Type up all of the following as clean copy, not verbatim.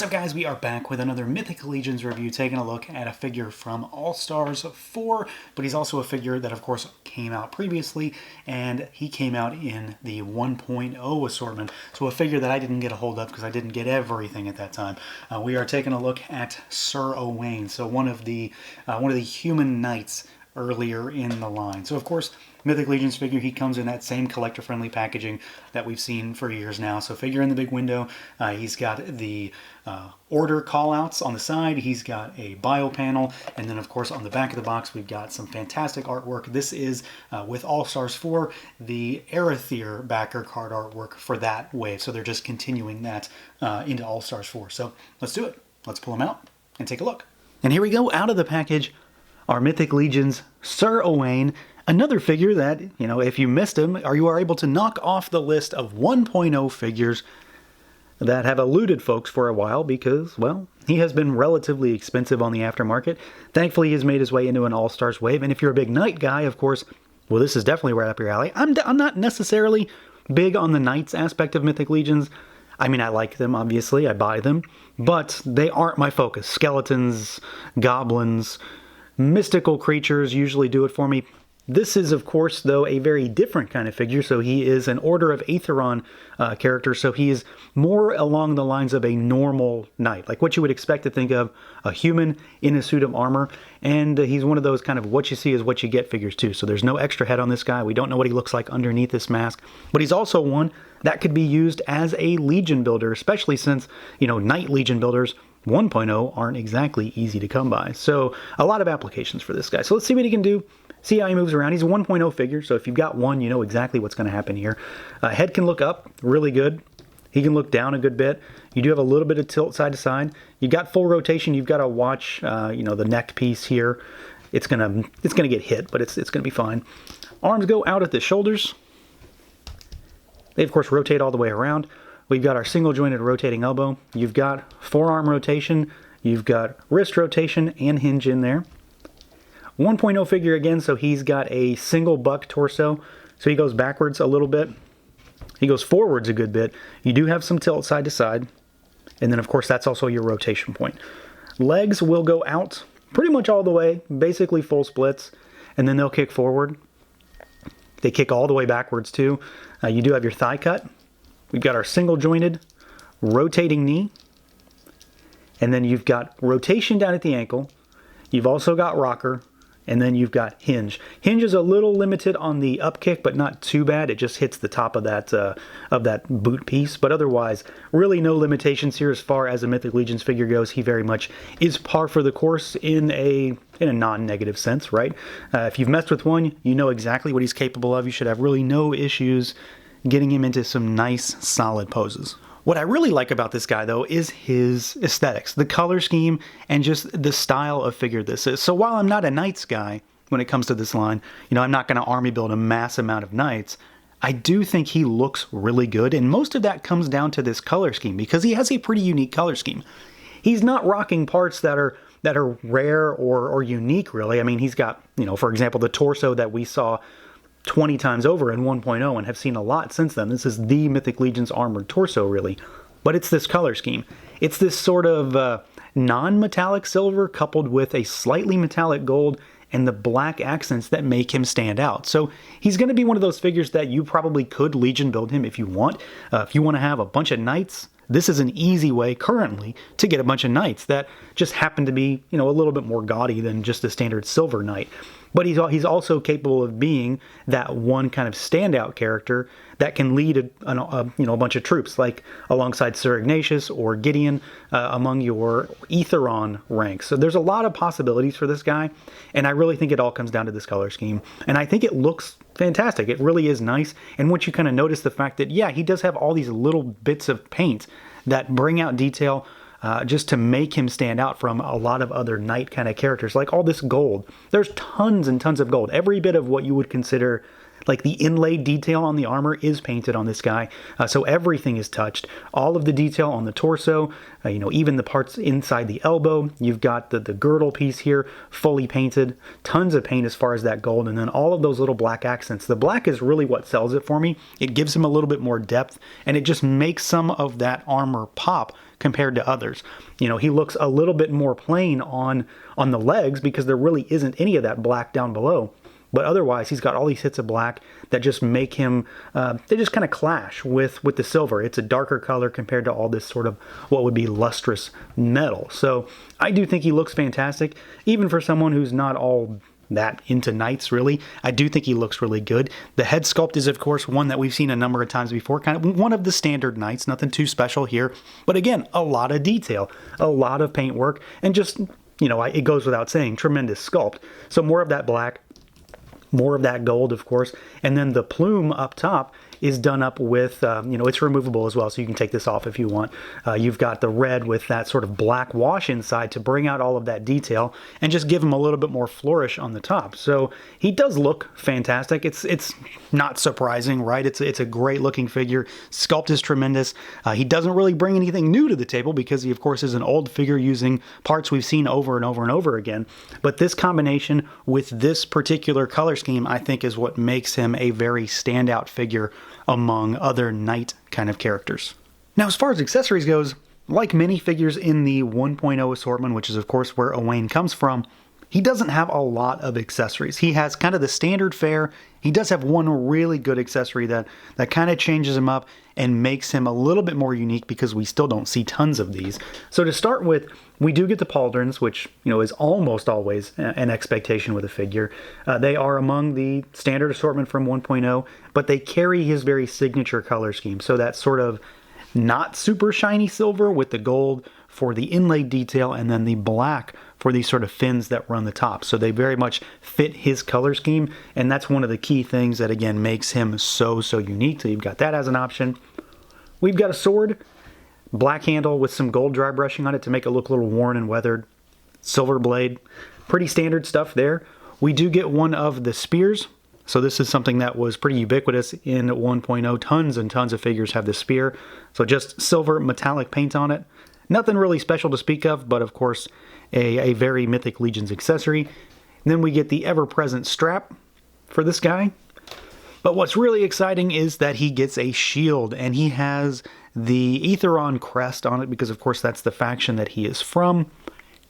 What's up, guys? We are back with another Mythic Legions review, taking a look at a figure from All-Stars 4, but he's also a figure that, of course, came out previously, and he came out in the 1.0 assortment, so a figure that I didn't get a hold of because I didn't get everything at that time. We are taking a look at Sir Owain, so one of the human knights earlier in the line. So, of course, Mythic Legions figure, he comes in that same collector-friendly packaging that we've seen for years now. So figure in the big window. He's got the order callouts on the side. He's got a bio panel. And then, of course, on the back of the box, we've got some fantastic artwork. This is, with All-Stars 4, the Arethyr backer card artwork for that wave. So they're just continuing that into All-Stars 4. So let's do it. Let's pull them out and take a look. And here we go, out of the package, our Mythic Legions Sir Owain. Another figure that, you know, if you missed him, or you are able to knock off the list of 1.0 figures that have eluded folks for a while because, well, he has been relatively expensive on the aftermarket. Thankfully, he's made his way into an All-Stars wave, and if you're a big Knight guy, of course, well, this is definitely right up your alley. I'm not necessarily big on the Knights aspect of Mythic Legions. I mean, I like them, obviously, I buy them, but they aren't my focus. Skeletons, goblins, mystical creatures usually do it for me. This is, of course, though, a very different kind of figure. So he is an Order of Aetheron character, so he is more along the lines of a normal knight, like what you would expect to think of a human in a suit of armor. And he's one of those kind of what you see is what you get figures too. So there's no extra head on this guy. We don't know what he looks like underneath this mask, but he's also one that could be used as a Legion builder, especially since, you know, Knight Legion builders 1.0 aren't exactly easy to come by. So a lot of applications for this guy. So let's see what he can do. See how he moves around. He's a 1.0 figure, so if you've got one, you know exactly what's going to happen here. Head can look up really good. He can look down a good bit. You do have a little bit of tilt side to side. You've got full rotation. You've got to watch, you know, the neck piece here. It's gonna get hit, but it's gonna be fine. Arms go out at the shoulders. They of course rotate all the way around. We've got our single jointed rotating elbow. You've got forearm rotation. You've got wrist rotation and hinge in there. 1.0 figure again, so he's got a single buck torso, so he goes backwards a little bit. He goes forwards a good bit. You do have some tilt side to side, and then of course that's also your rotation point. Legs will go out pretty much all the way, basically full splits, and then they'll kick forward. They kick all the way backwards too. You do have your thigh cut. We've got our single jointed rotating knee, and then you've got rotation down at the ankle. You've also got rocker. And then you've got hinge. Hinge is a little limited on the up kick, but not too bad. It just hits the top of that boot piece. But otherwise, really no limitations here as far as a Mythic Legions figure goes. He very much is par for the course in a non-negative sense, right? If you've messed with one, you know exactly what he's capable of. You should have really no issues getting him into some nice, solid poses. What I really like about this guy, though, is his aesthetics, the color scheme, and just the style of figure this is. So while I'm not a Knights guy when it comes to this line, you know, I'm not going to army build a mass amount of Knights, I do think he looks really good, and most of that comes down to this color scheme, because he has a pretty unique color scheme. He's not rocking parts that are rare or unique, really. I mean, he's got, you know, for example, the torso that we saw 20 times over in 1.0 and have seen a lot since then. This is the Mythic Legions armored torso, really. But it's this color scheme. It's this sort of non-metallic silver coupled with a slightly metallic gold and the black accents that make him stand out. So he's going to be one of those figures that you probably could Legion build him if you want. If you want to have a bunch of Knights, this is an easy way currently to get a bunch of Knights that just happen to be, you know, a little bit more gaudy than just a standard silver Knight. But he's also capable of being that one kind of standout character that can lead a bunch of troops, like alongside Sir Ignatius or Gideon among your Aetheron ranks. So there's a lot of possibilities for this guy, and I really think it all comes down to this color scheme. And I think it looks fantastic. It really is nice. And once you kind of notice the fact that, yeah, he does have all these little bits of paint that bring out detail, just to make him stand out from a lot of other Knight kind of characters, like all this gold. There's tons and tons of gold. Every bit of what you would consider like the inlaid detail on the armor is painted on this guy. So everything is touched. All of the detail on the torso, even the parts inside the elbow. You've got the girdle piece here fully painted. Tons of paint as far as that gold. And then all of those little black accents. The black is really what sells it for me. It gives him a little bit more depth, and it just makes some of that armor pop compared to others. He looks a little bit more plain on the legs because there really isn't any of that black down below. But otherwise, he's got all these hits of black that just make him, they just kind of clash with the silver. It's a darker color compared to all this sort of what would be lustrous metal. So I do think he looks fantastic, even for someone who's not all that into knights, really. I do think he looks really good. The head sculpt is, of course, one that we've seen a number of times before, kind of one of the standard knights, nothing too special here. But again, a lot of detail, a lot of paint work, and just, it goes without saying, tremendous sculpt. So more of that black, more of that gold, of course, and then the plume up top is done up with, it's removable as well, so you can take this off if you want. You've got the red with that sort of black wash inside to bring out all of that detail and just give him a little bit more flourish on the top. So he does look fantastic. It's not surprising, right? It's a great looking figure. Sculpt is tremendous. He doesn't really bring anything new to the table because he, of course, is an old figure using parts we've seen over and over and over again. But this combination with this particular color scheme, I think, is what makes him a very standout figure among other knight kind of characters. Now, as far as accessories goes, like many figures in the 1.0 assortment, which is of course where Owain comes from, he doesn't have a lot of accessories. He has kind of the standard fare. He does have one really good accessory that kind of changes him up and makes him a little bit more unique because we still don't see tons of these. So to start with, we do get the pauldrons, which is almost always an expectation with a figure. They are among the standard assortment from 1.0, but they carry his very signature color scheme. So that sort of not super shiny silver with the gold for the inlaid detail and then the black for these sort of fins that run the top. So they very much fit his color scheme, and that's one of the key things that, again, makes him so unique. So you've got that as an option. We've got a sword, black handle with some gold dry brushing on it to make it look a little worn and weathered. Silver blade, pretty standard stuff there. We do get one of the spears. So this is something that was pretty ubiquitous in 1.0. Tons and tons of figures have the spear. So just silver metallic paint on it. Nothing really special to speak of, but of course a very Mythic Legions accessory. And then we get the ever-present strap for this guy. But what's really exciting is that he gets a shield, and he has the Aetheron crest on it because, of course, that's the faction that he is from.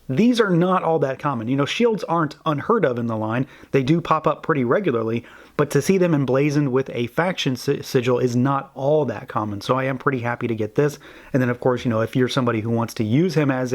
These are not all that common. Shields aren't unheard of in the line. They do pop up pretty regularly, but to see them emblazoned with a faction sigil is not all that common. So I am pretty happy to get this. And then, of course, if you're somebody who wants to use him as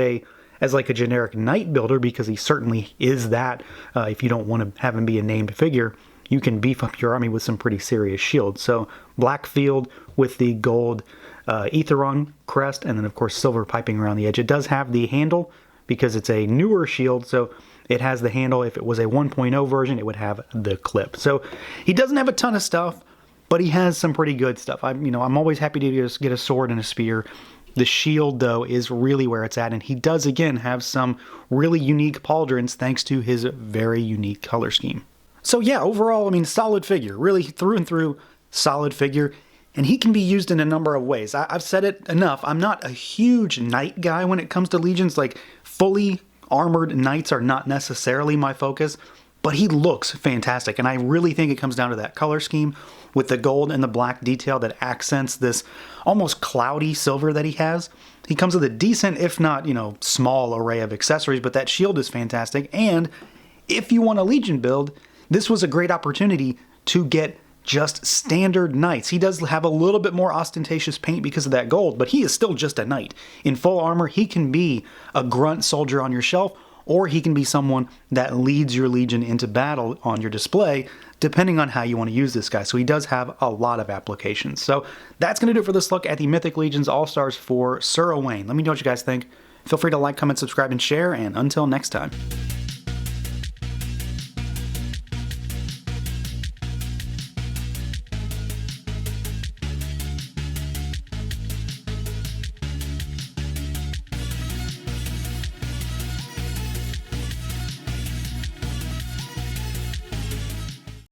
like a generic knight builder, because he certainly is that, if you don't want to have him be a named figure, you can beef up your army with some pretty serious shields. So black field with the gold Aetheron crest, and then, of course, silver piping around the edge. It does have the handle, because it's a newer shield, so it has the handle. If it was a 1.0 version, it would have the clip. So he doesn't have a ton of stuff, but he has some pretty good stuff. I'm always happy to just get a sword and a spear. The shield, though, is really where it's at, and he does, again, have some really unique pauldrons thanks to his very unique color scheme. So yeah, overall, solid figure. Really, through and through, solid figure. And he can be used in a number of ways. I've said it enough. I'm not a huge knight guy when it comes to legions. Like, fully armored knights are not necessarily my focus, but he looks fantastic. And I really think it comes down to that color scheme with the gold and the black detail that accents this almost cloudy silver that he has. He comes with a decent, if not, small array of accessories, but that shield is fantastic. And if you want a legion build, this was a great opportunity to get just standard knights. He does have a little bit more ostentatious paint because of that gold, but he is still just a knight. In full armor, he can be a grunt soldier on your shelf, or he can be someone that leads your legion into battle on your display, depending on how you want to use this guy. So he does have a lot of applications. So that's going to do it for this look at the Mythic Legions All-Stars for Sir Owain. Let me know what you guys think. Feel free to like, comment, subscribe, and share, and until next time.